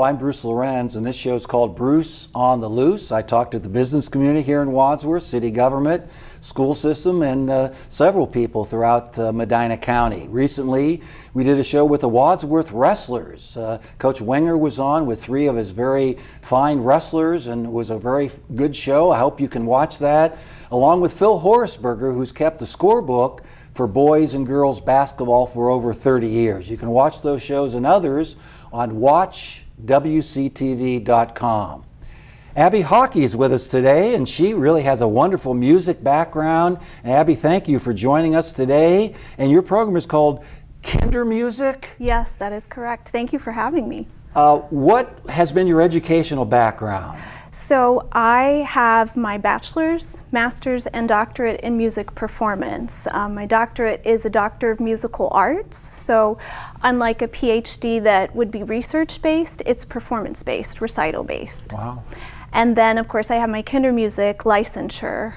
I'm Bruce Lorincz, and this show is called Bruce on the Loose. I talk to the business community here in Wadsworth, city government, school system, and several people throughout Medina County. Recently, we did a show with the Wadsworth wrestlers. Coach Wenger was on with 3 of his very fine wrestlers, and it was a very good show. I hope you can watch that, along with Phil Horaceberger, who's kept the scorebook for boys and girls basketball for over 30 years. You can watch those shows and others on WCTV.com. Abby Haake is with us today, and she really has a wonderful music background. And Abby, thank you for joining us today. And your program is called Kindermusik? Yes, that is correct. Thank you for having me. What has been your educational background? So I have my bachelor's, master's, and doctorate in music performance. My doctorate is a Doctor of Musical Arts, so unlike a PhD that would be research-based, it's performance-based, recital-based. Wow. And then, of course, I have my Kindermusik licensure.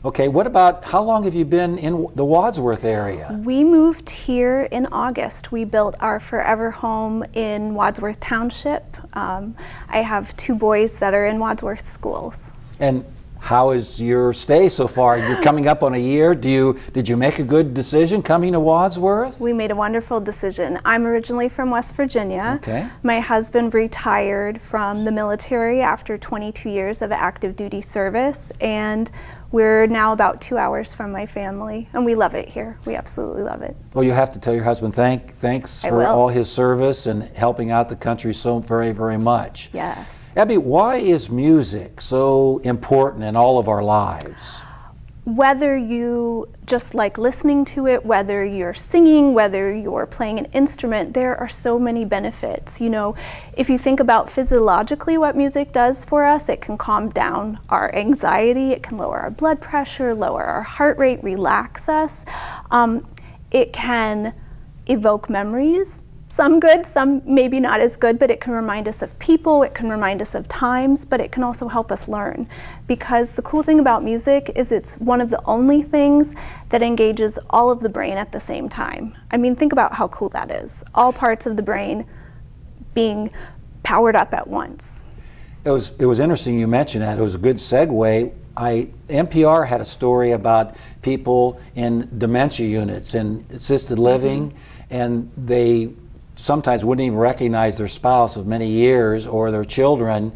Okay, what about, how long have you been in the Wadsworth area? We moved here in August. We built our forever home in Wadsworth Township. I have 2 boys that are in Wadsworth schools. And how is your stay so far? You're coming up on a year. Did you make a good decision coming to Wadsworth? We made a wonderful decision. I'm originally from West Virginia. Okay. My husband retired from the military after 22 years of active duty service, and we're now about 2 hours from my family, and we love it here. We absolutely love it. Well, you have to tell your husband thanks for all his service and helping out the country so very, very much. Yes. Abby, why is music so important in all of our lives? Whether you just like listening to it, whether you're singing, whether you're playing an instrument, there are so many benefits. You know, if you think about physiologically what music does for us, it can calm down our anxiety, it can lower our blood pressure, lower our heart rate, relax us. It can evoke memories. Some good, some maybe not as good, but it can remind us of people, it can remind us of times, but it can also help us learn. Because the cool thing about music is it's one of the only things that engages all of the brain at the same time. I mean, think about how cool that is. All parts of the brain being powered up at once. It was interesting you mentioned that. It was a good segue. NPR had a story about people in dementia units and assisted living, and they sometimes wouldn't even recognize their spouse of many years or their children,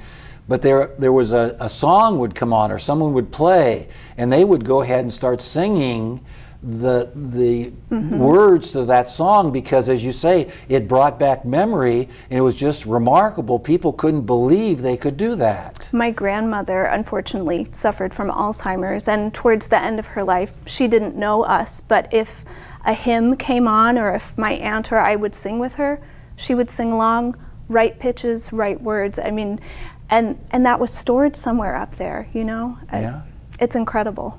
but there was a song would come on or someone would play, and they would go ahead and start singing the words to that song because, as you say, it brought back memory, and it was just remarkable. People couldn't believe they could do that. My grandmother unfortunately suffered from Alzheimer's, and towards the end of her life she didn't know us, but if a hymn came on or if my aunt or I would sing with her, she would sing along, right pitches, right words. I mean, and that was stored somewhere up there, you know? Yeah. It's incredible.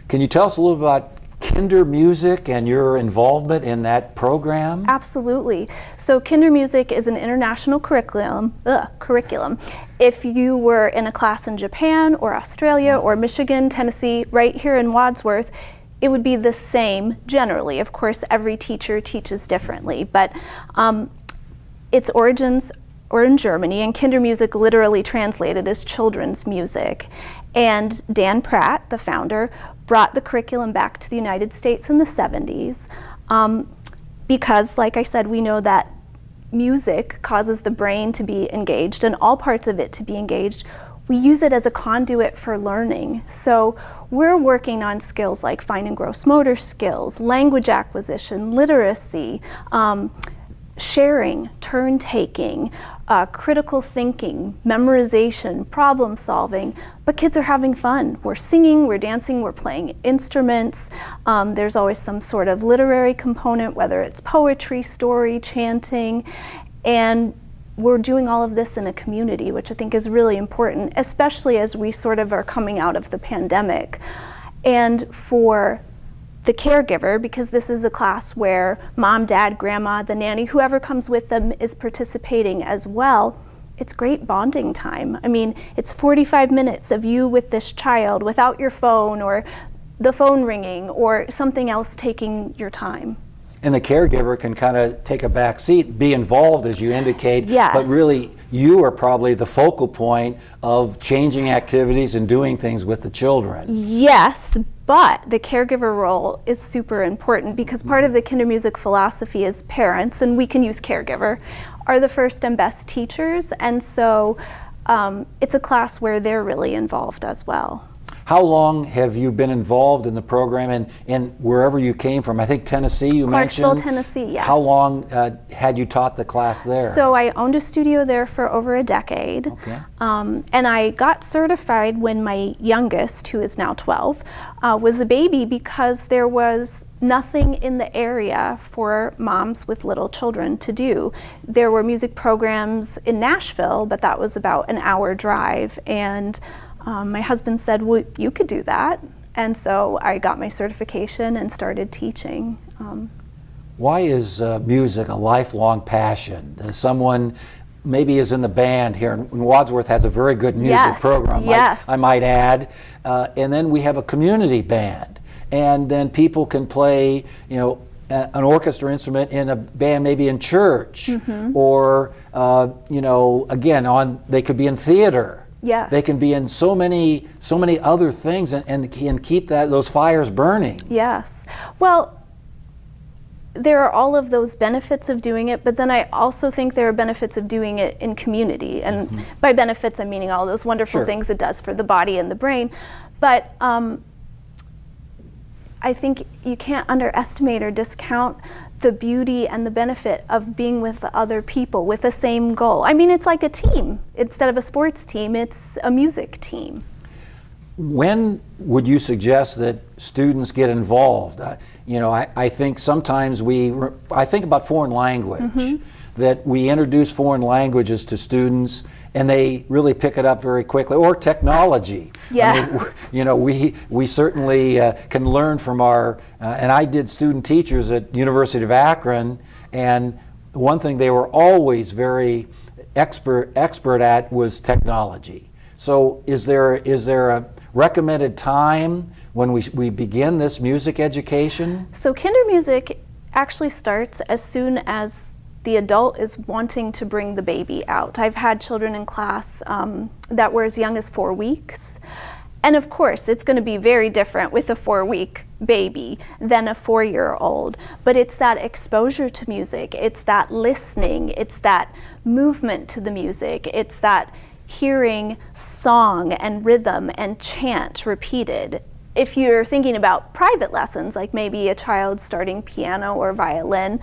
Can you tell us a little about Kindermusik and your involvement in that program? Absolutely. So Kindermusik is an international curriculum. If you were in a class in Japan or Australia or Michigan, Tennessee, right here in Wadsworth, it would be the same generally. Of course, every teacher teaches differently, but its origins are in Germany, and Kindermusik literally translated as children's music. And Dan Pratt, the founder, brought the curriculum back to the United States in the 70s because, like I said, we know that music causes the brain to be engaged and all parts of it to be engaged. We use it as a conduit for learning. So we're working on skills like fine and gross motor skills, language acquisition, literacy, sharing, turn-taking, critical thinking, memorization, problem solving, but kids are having fun. We're singing, we're dancing, we're playing instruments. There's always some sort of literary component, whether it's poetry, story, chanting, and we're doing all of this in a community, which I think is really important, especially as we sort of are coming out of the pandemic. And for the caregiver, because this is a class where mom, dad, grandma, the nanny, whoever comes with them is participating as well, it's great bonding time. I mean, it's 45 minutes of you with this child without your phone or the phone ringing or something else taking your time. and the caregiver can kind of take a back seat, be involved as you indicate, Yes. but really you are probably the focal point of changing activities and doing things with the children. Yes, but the caregiver role is super important because part of the Kindermusik philosophy is parents, and we can use caregiver, are the first and best teachers, and so it's a class where they're really involved as well. How long have you been involved in the program and wherever you came from? I think Tennessee you Clarksville, mentioned. Tennessee, yes. How long had you taught the class there? So I owned a studio there for over a decade. Okay. And I got certified when my youngest, who is now 12, was a baby because there was nothing in the area for moms with little children to do. There were music programs in Nashville, but that was about an hour drive. And my husband said, well, you could do that. And so I got my certification and started teaching. Why is music a lifelong passion? Someone maybe is in the band here, and Wadsworth has a very good music Yes, program, yes. I might add. And then we have a community band. And then people can play, you know, an orchestra instrument in a band, maybe in church, or, you know, again, they could be in theater. Yes. They can be in so many other things and can keep those fires burning. Yes. Well, there are all of those benefits of doing it, but then I also think there are benefits of doing it in community. And by benefits, I'm meaning all those wonderful Sure. things it does for the body and the brain. But I think you can't underestimate or discount the beauty and the benefit of being with other people with the same goal. I mean, it's like a team. Instead of a sports team, it's a music team. When would you suggest that students get involved? You know, I think sometimes I think about foreign language, that we introduce foreign languages to students and they really pick it up very quickly, or technology. Yes. I mean, you know, we certainly can learn from and I did student teachers at University of Akron, and one thing they were always very expert at was technology. So is there a recommended time when we begin this music education? So Kindermusik actually starts as soon as the adult is wanting to bring the baby out. I've had children in class that were as young as 4 weeks. And of course, it's going to be very different with a 4-week baby than a 4-year-old. But it's that exposure to music, it's that listening, it's that movement to the music, it's that hearing song and rhythm and chant repeated. If you're thinking about private lessons, like maybe a child starting piano or violin,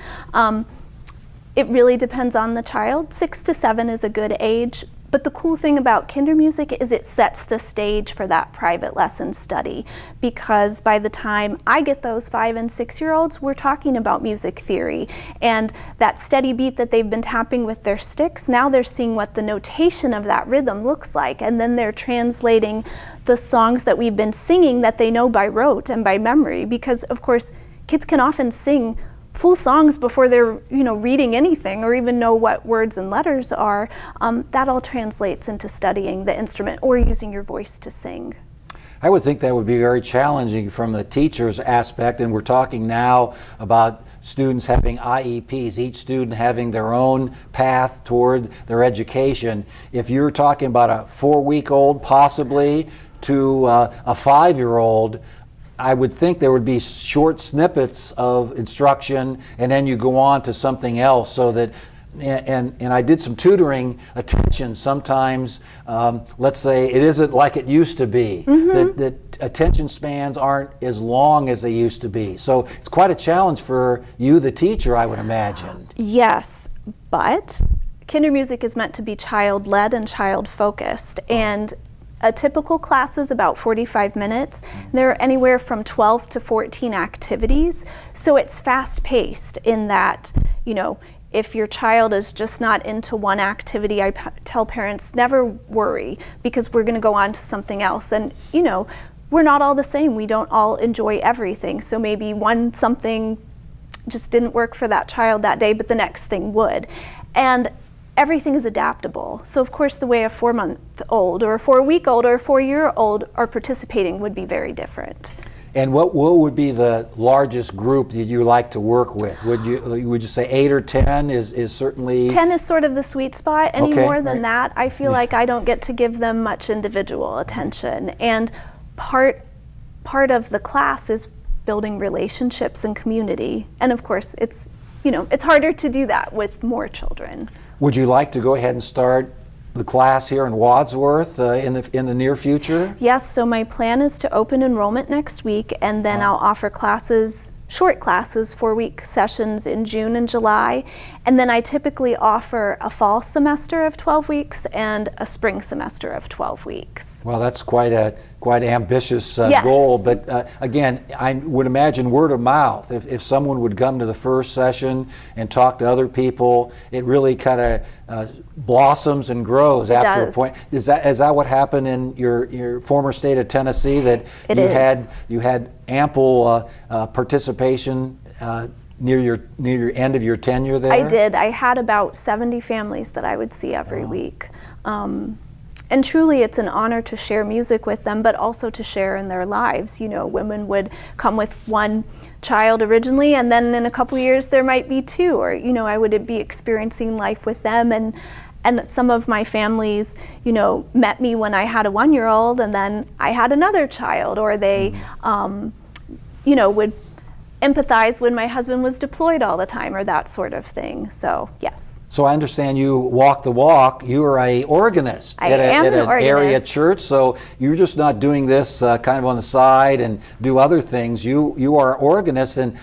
it really depends on the child. 6 to 7 is a good age. But the cool thing about Kindermusik is it sets the stage for that private lesson study, because by the time I get those 5 and 6-year-olds, we're talking about music theory and that steady beat that they've been tapping with their sticks. Now they're seeing what the notation of that rhythm looks like, and then they're translating the songs that we've been singing that they know by rote and by memory, because of course kids can often sing full songs before they're reading anything or even know what words and letters are. That all translates into studying the instrument or using your voice to sing. I would think that would be very challenging from the teacher's aspect, and we're talking now about students having IEPs, each student having their own path toward their education. If you're talking about a 4-week-old possibly to a 5-year-old, I would think there would be short snippets of instruction and then you go on to something else, so that, and I did some tutoring attention sometimes. Let's say it isn't like it used to be, that attention spans aren't as long as they used to be. So it's quite a challenge for you, the teacher, I would imagine. Yes, but Kindermusik is meant to be child-led and child-focused, and a typical class is about 45 minutes. There are anywhere from 12 to 14 activities. So it's fast-paced in that, if your child is just not into one activity, I tell parents, never worry, because we're going to go on to something else. And, we're not all the same. We don't all enjoy everything. So maybe something just didn't work for that child that day, but the next thing would. And everything is adaptable. So of course the way a 4-month-old or a 4-week-old or a 4-year-old are participating would be very different. And what would be the largest group that you like to work with? Would you say 8 or 10 is certainly? 10 is sort of the sweet spot. Any Okay, more than right. that, I feel like I don't get to give them much individual attention. And part of the class is building relationships and community. And of course, it's harder to do that with more children. Would you like to go ahead and start the class here in Wadsworth in the near future? Yes, so my plan is to open enrollment next week, and then I'll offer short classes, 4-week sessions in June and July. And then I typically offer a fall semester of 12 weeks and a spring semester of 12 weeks. Well, that's quite ambitious Yes. goal. But again, I would imagine word of mouth. If someone would come to the first session and talk to other people, it really kind of blossoms and grows after a point. Is that what happened in your former state of Tennessee? That you had ample participation near your end of your tenure there? I did. I had about 70 families that I would see every week. And truly, it's an honor to share music with them, but also to share in their lives. Women would come with one child originally, and then in a couple years there might be 2, or I would be experiencing life with them. And some of my families, met me when I had a 1-year-old, and then I had another child, or they, would empathize when my husband was deployed all the time, or that sort of thing. So, yes. So I understand you walk the walk. You are a organist at an area church. So you're just not doing this kind of on the side and do other things. You are an organist, and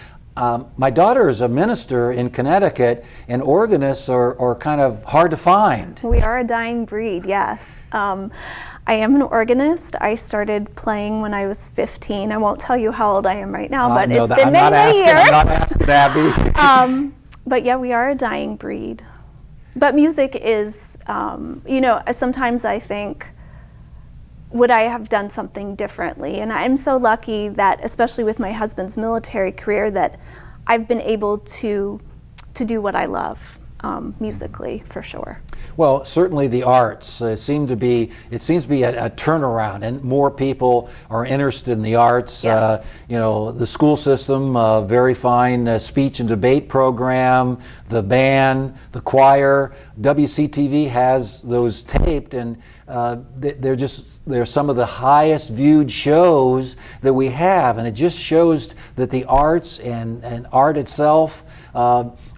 my daughter is a minister in Connecticut, and organists are kind of hard to find. We are a dying breed, yes. I am an organist. I started playing when I was 15. I won't tell you how old I am right now, but it's been many years. I'm not asking, Abby. But yeah, we are a dying breed. But music is, sometimes I think, would I have done something differently? And I'm so lucky that, especially with my husband's military career, that I've been able to do what I love, musically, for sure. Well, certainly the arts seems to be a turnaround, and more people are interested in the arts. Yes. The school system, very fine speech and debate program, the band, the choir. WCTV has those taped, and they're some of the highest viewed shows that we have, and it just shows that the arts and art itself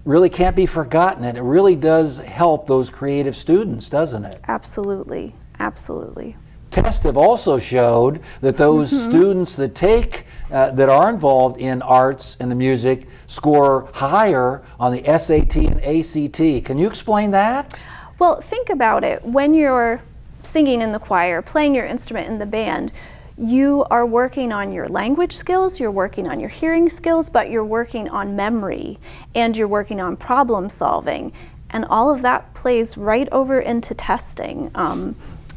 really can't be forgotten, and it really does help those creative students, doesn't it? Absolutely, absolutely. Tests have also showed that those students that are involved in arts and the music score higher on the SAT and ACT. Can you explain that? Well, think about it. When you're singing in the choir, playing your instrument in the band, you are working on your language skills, you're working on your hearing skills, but you're working on memory, and you're working on problem solving. And all of that plays right over into testing.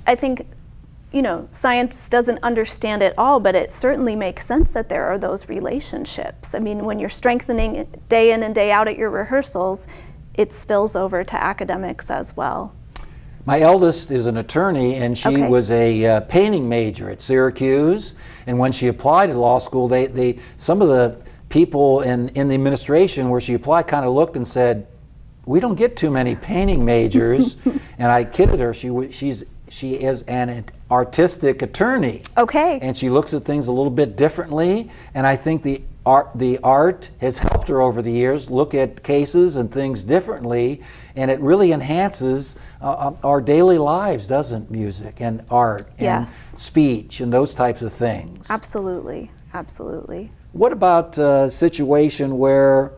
I think, science doesn't understand it all, but it certainly makes sense that there are those relationships. I mean, when you're strengthening day in and day out at your rehearsals, it spills over to academics as well. My eldest is an attorney, and she was a painting major at Syracuse. And when she applied to law school, some of the people in the administration where she applied kind of looked and said, "We don't get too many painting majors." And I kidded her. She is an artistic attorney. Okay. And she looks at things a little bit differently. And I think the art has helped her over the years look at cases and things differently, and it really enhances our daily lives, doesn't music and art and speech and those types of things? Absolutely, absolutely. What about a situation where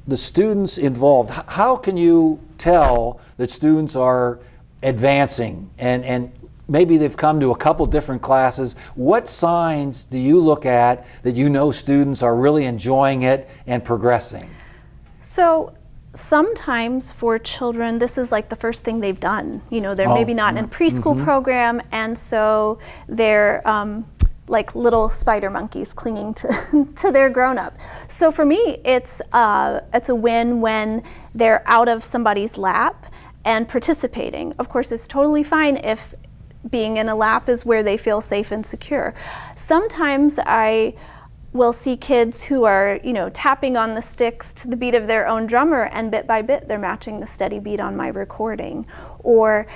the students involved, how can you tell that students are advancing and maybe they've come to a couple different classes? What signs do you look at that you know students are really enjoying it and progressing? So sometimes for children, this is like the first thing they've done. They're maybe not in a preschool program, and so they're like little spider monkeys clinging to their grown-up. So for me, it's a win when they're out of somebody's lap and participating. Of course, it's totally fine if being in a lap is where they feel safe and secure. Sometimes I will see kids who are, tapping on the sticks to the beat of their own drummer, and bit by bit they're matching the steady beat on my recording. Or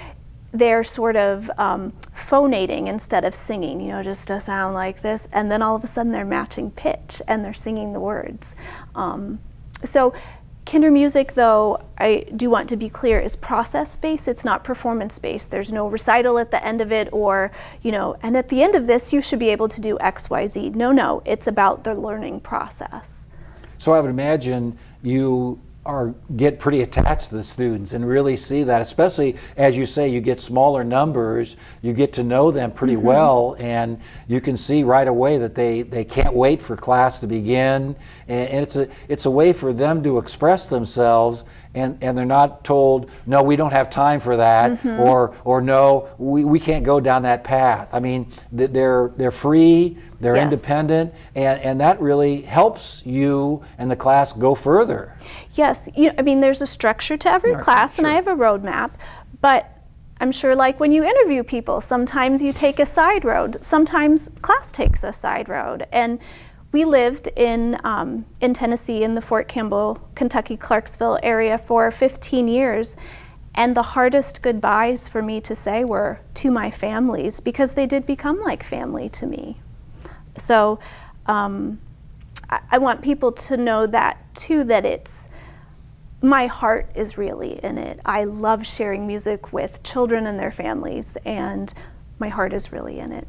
they're sort of phonating instead of singing, just a sound like this, and then all of a sudden they're matching pitch and they're singing the words. So Kindermusik, though, I do want to be clear, is process-based. It's not performance-based. There's no recital at the end of it or, and at the end of this you should be able to do X, Y, Z. No, it's about the learning process. So I would imagine you get pretty attached to the students and really see that, especially as you say, you get smaller numbers, you get to know them pretty well, and you can see right away that they can't wait for class to begin, and it's a way for them to express themselves, and they're not told, no, we don't have time for that, or no, we can't go down that path. I mean, they're free, they're Yes. independent, and that really helps you and the class go further. Yes, there's a structure to every class, and I have a roadmap, but I'm sure like when you interview people, sometimes you take a side road, sometimes class takes a side road. And we lived in Tennessee, in the Fort Campbell, Kentucky, Clarksville area for 15 years. And the hardest goodbyes for me to say were to my families, because they did become like family to me. So I want people to know that too, that my heart is really in it. I love sharing music with children and their families, and my heart is really in it.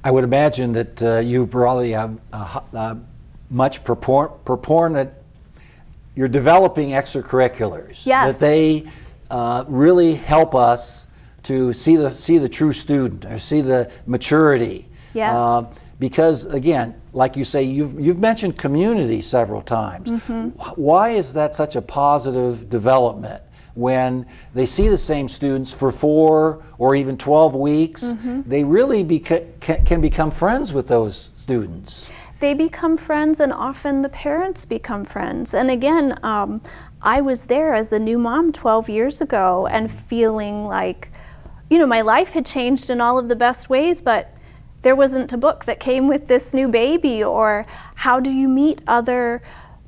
I would imagine that you probably have much proponent. You're developing extracurriculars. Yes. That they really help us to see the true student, or see the maturity. Yes. Because again, like you say, you've mentioned community several times. Why is that such a positive development when they see the same students for 4 or even 12 weeks? They really can become friends with those students. They become friends, and often the parents become friends. And again, I was there as a new mom 12 years ago and feeling like, my life had changed in all of the best ways, but there wasn't a book that came with this new baby, or how do you meet other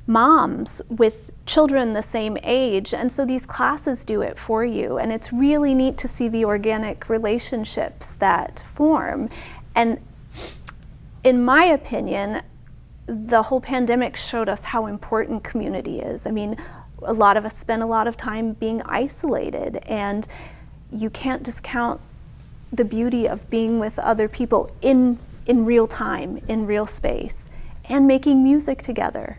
moms with children the same age. And so these classes do it for you, and it's really neat to see the organic relationships that form. And in my opinion, the whole pandemic showed us how important community is. I mean, a lot of us spend a lot of time being isolated, and you can't discount the beauty of being with other people in real time, in real space, and making music together.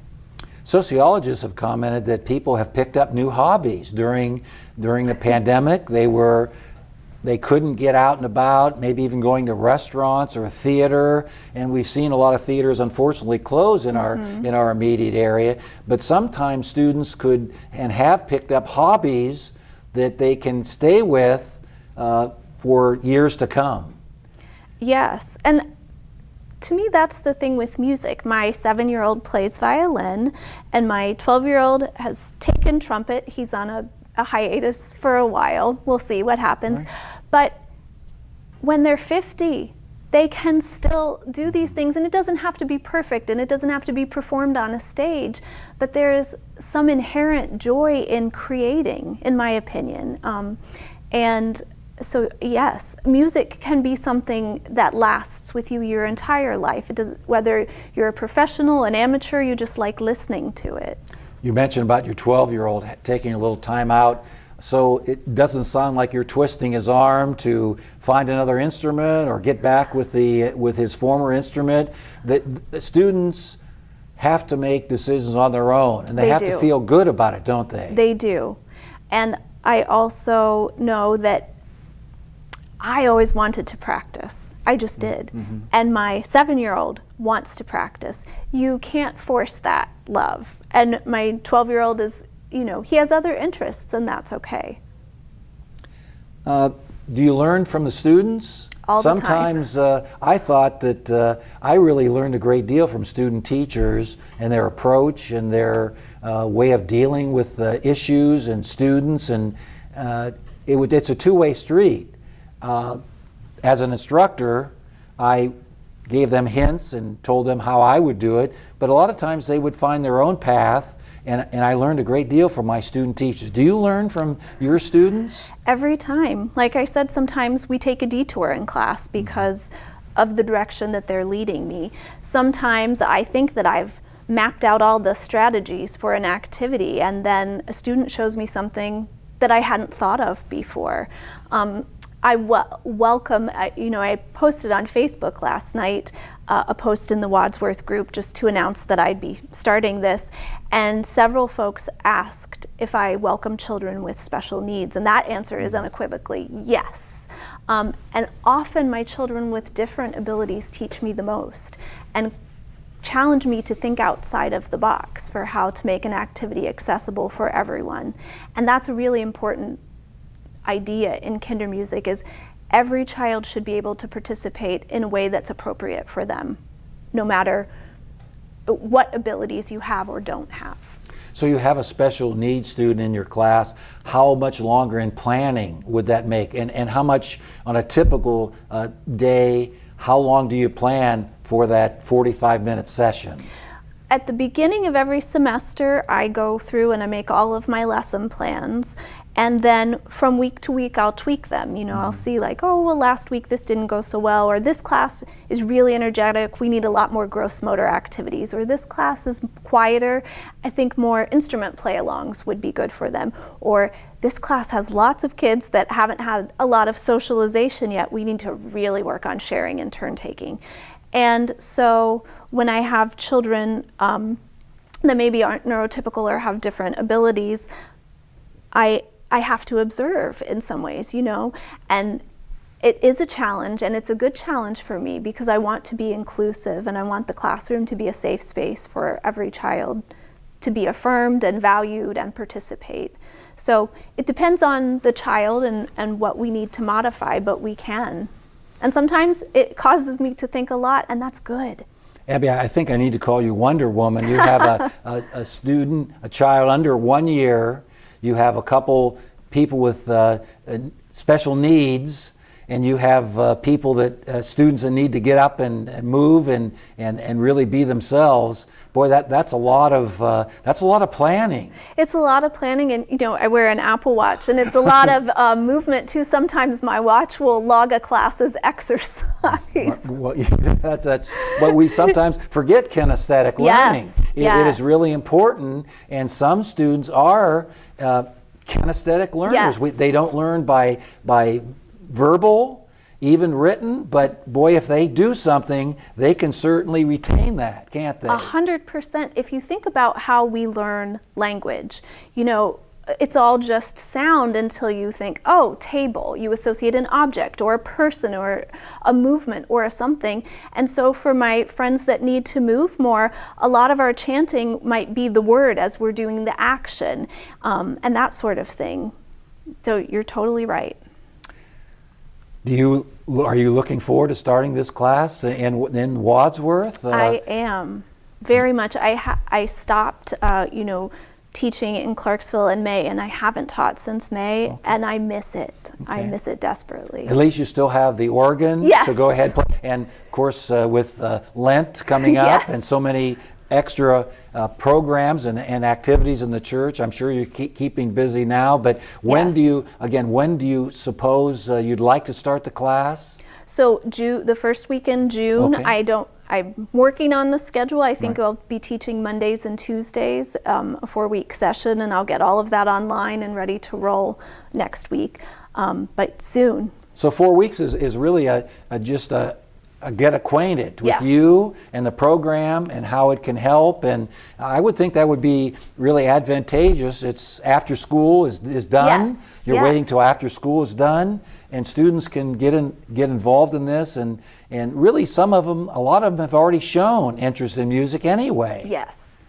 Sociologists have commented that people have picked up new hobbies during the pandemic. They couldn't get out and about, maybe even going to restaurants or theater, and we've seen a lot of theaters unfortunately close in our immediate area. But sometimes students could and have picked up hobbies that they can stay with for years to come. Yes, and to me that's the thing with music. My 7-year-old plays violin, and my 12-year-old has taken trumpet. He's on a hiatus for a while. We'll see what happens. Right. But when they're 50, they can still do these things, and it doesn't have to be perfect, and it doesn't have to be performed on a stage, but there's some inherent joy in creating, in my opinion. And so yes, music can be something that lasts with you your entire life. It does, whether you're a professional, an amateur, you just like listening to it. You mentioned about your 12-year-old taking a little time out, so it doesn't sound like you're twisting his arm to find another instrument or get back with his former instrument. The students have to make decisions on their own, and they have to feel good about it, don't they? They do. And I also know that I always wanted to practice. I just did. And my 7-year-old wants to practice. You can't force that love. And my 12-year-old is, he has other interests, and that's okay. Do you learn from the students? All the time. Sometimes I thought that I really learned a great deal from student teachers and their approach and their way of dealing with issues and students, and it's a two-way street. as an instructor, I gave them hints and told them how I would do it, but a lot of times they would find their own path, and I learned a great deal from my student teachers. Do you learn from your students? Every time. Like I said, sometimes we take a detour in class because of the direction that they're leading me. Sometimes I think that I've mapped out all the strategies for an activity, and then a student shows me something that I hadn't thought of before. I welcome, I posted on Facebook last night a post in the Wadsworth group just to announce that I'd be starting this, and several folks asked if I welcome children with special needs, and that answer is unequivocally yes. And often my children with different abilities teach me the most and challenge me to think outside of the box for how to make an activity accessible for everyone. And that's a really important idea in Kindermusik, is every child should be able to participate in a way that's appropriate for them, no matter what abilities you have or don't have. So you have a special needs student in your class. How much longer in planning would that make? And how much on a typical day, how long do you plan for that 45-minute session? At the beginning of every semester, I go through and I make all of my lesson plans. And then from week to week, I'll tweak them. I'll see like, oh, well, last week this didn't go so well, or this class is really energetic, we need a lot more gross motor activities, or this class is quieter, I think more instrument play-alongs would be good for them, or this class has lots of kids that haven't had a lot of socialization yet, we need to really work on sharing and turn-taking. And so when I have children that maybe aren't neurotypical or have different abilities, I have to observe in some ways, and it is a challenge, and it's a good challenge for me because I want to be inclusive and I want the classroom to be a safe space for every child to be affirmed and valued and participate. So it depends on the child and what we need to modify, but we can. And sometimes it causes me to think a lot, and that's good. Abby, I think I need to call you Wonder Woman. You have a student, a child under 1 year. You have a couple people with special needs, and you have people that students that need to get up and move and really be themselves. Boy, that's a lot of planning. It's a lot of planning, and I wear an Apple Watch, and it's a lot of movement too. Sometimes my watch will log a class as exercise. Well, that's what we sometimes forget. Kinesthetic learning. It is really important, and some students are kinesthetic learners. Yes. They don't learn by verbal, even written, but boy, if they do something, they can certainly retain that, can't they? 100%. If you think about how we learn language, it's all just sound until you think, oh, table. You associate an object or a person or a movement or a something. And so for my friends that need to move more, a lot of our chanting might be the word as we're doing the action, and that sort of thing. So you're totally right. Are you looking forward to starting this class in Wadsworth? I am, very much. I stopped, teaching in Clarksville in May, and I haven't taught since May, and I miss it. Okay. I miss it desperately. At least you still have the organ to go ahead and play. And of course, with Lent coming up and so many extra programs and activities in the church, I'm sure you're keeping busy now. But when do you suppose you'd like to start the class? So the first week in June. Okay. I'm working on the schedule. I think I'll be teaching Mondays and Tuesdays, a 4-week session, and I'll get all of that online and ready to roll next week, but soon. So 4 weeks is really just a get acquainted with you and the program and how it can help, and I would think that would be really advantageous. It's after school is done. You're waiting till after school is done, and students can get involved in this, and really a lot of them have already shown interest in music anyway. Yes.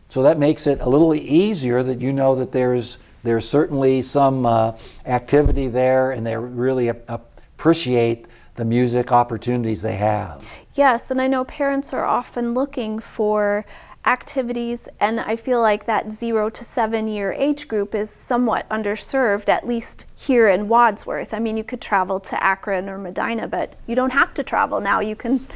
So that makes it a little easier that that there's certainly some activity there, and they really appreciate the music opportunities they have. Yes, and I know parents are often looking for activities, and I feel like that 0 to 7 year age group is somewhat underserved, at least here in Wadsworth. I mean, you could travel to Akron or Medina, but you don't have to travel now. You can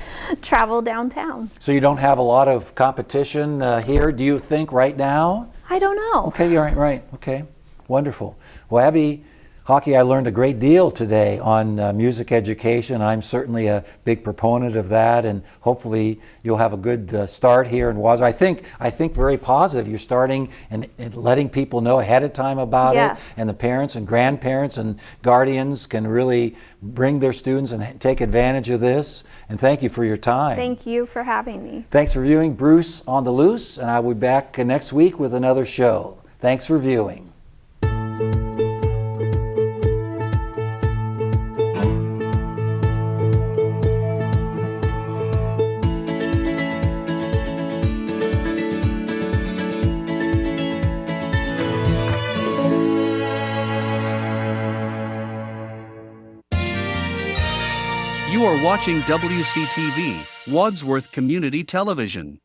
travel downtown. So you don't have a lot of competition here, do you think, right now? I don't know. Okay, you're right. Okay, wonderful. Well, Abby, Haake, I learned a great deal today on music education. I'm certainly a big proponent of that, and hopefully you'll have a good start here in Wadsworth. I think very positive. You're starting and letting people know ahead of time about Yes. it, and the parents and grandparents and guardians can really bring their students and take advantage of this. And thank you for your time. Thank you for having me. Thanks for viewing Bruce on the Loose, and I will be back next week with another show. Thanks for viewing. You are watching WCTV, Wadsworth Community Television.